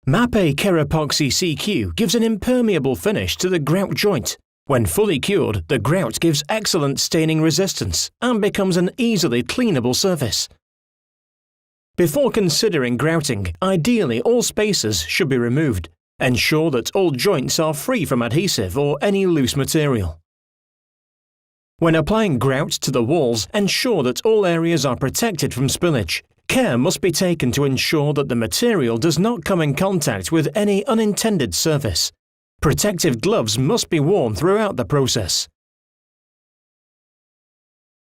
MAPEI KERAPOXY CQ gives an impermeable finish to the grout joint. When fully cured, the grout gives excellent staining resistance and becomes an easily cleanable surface. Before considering grouting, ideally all spacers should be removed. Ensure that all joints are free from adhesive or any loose material. When applying grout to the walls, ensure that all areas are protected from spillage. Care must be taken to ensure that the material does not come in contact with any unintended surface. Protective gloves must be worn throughout the process.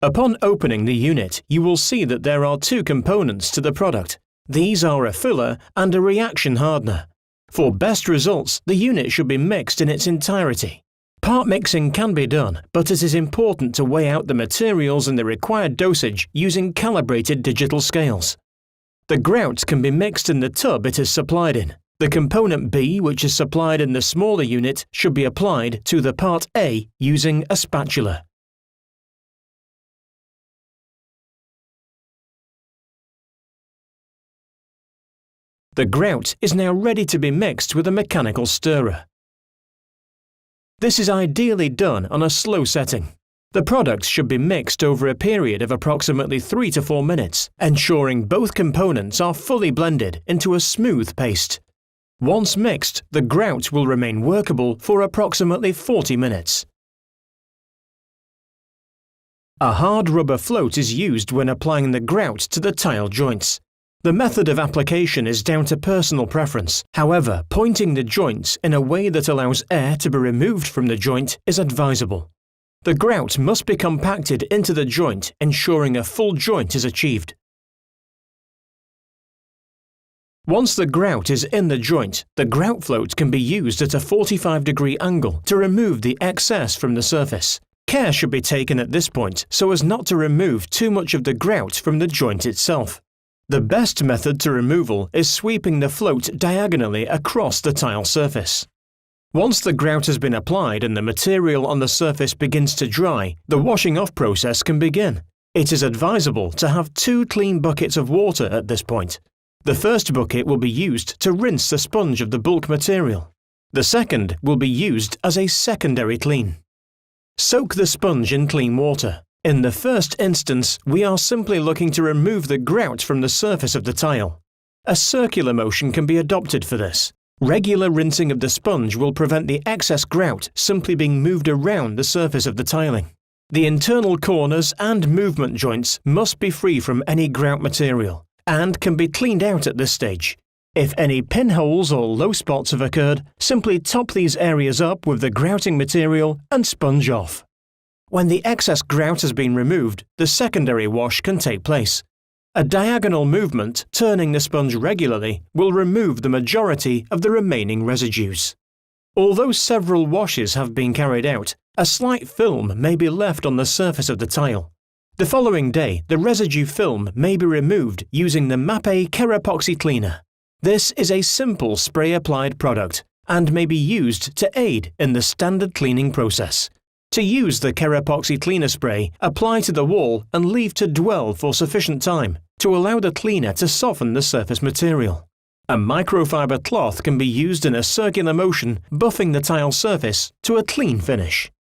Upon opening the unit, you will see that there are two components to the product. These are a filler and a reaction hardener. For best results, the unit should be mixed in its entirety. Part mixing can be done, but it is important to weigh out the materials in the required dosage using calibrated digital scales. The grout can be mixed in the tub it is supplied in. The component B, which is supplied in the smaller unit, should be applied to the part A using a spatula. The grout is now ready to be mixed with a mechanical stirrer. This is ideally done on a slow setting. The product should be mixed over a period of approximately 3 to 4 minutes, ensuring both components are fully blended into a smooth paste. Once mixed, the grout will remain workable for approximately 40 minutes. A hard rubber float is used when applying the grout to the tile joints. The method of application is down to personal preference. However, pointing the joints in a way that allows air to be removed from the joint is advisable. The grout must be compacted into the joint, ensuring a full joint is achieved. Once the grout is in the joint, the grout float can be used at a 45-degree angle to remove the excess from the surface. Care should be taken at this point so as not to remove too much of the grout from the joint itself. The best method to removal is sweeping the float diagonally across the tile surface. Once the grout has been applied and the material on the surface begins to dry, the washing off process can begin. It is advisable to have 2 clean buckets of water at this point. The first bucket will be used to rinse the sponge of the bulk material. The second will be used as a secondary clean. Soak the sponge in clean water. In the first instance, we are simply looking to remove the grout from the surface of the tile. A circular motion can be adopted for this. Regular rinsing of the sponge will prevent the excess grout simply being moved around the surface of the tiling. The internal corners and movement joints must be free from any grout material and can be cleaned out at this stage. If any pinholes or low spots have occurred, simply top these areas up with the grouting material and sponge off. When the excess grout has been removed, the secondary wash can take place. A diagonal movement, turning the sponge regularly, will remove the majority of the remaining residues. Although several washes have been carried out, a slight film may be left on the surface of the tile. The following day, the residue film may be removed using the MAPEI KERAPOXY cleaner. This is a simple spray-applied product and may be used to aid in the standard cleaning process. To use the KERAPOXY cleaner spray, apply to the wall and leave to dwell for sufficient time to allow the cleaner to soften the surface material. A microfiber cloth can be used in a circular motion, buffing the tile surface to a clean finish.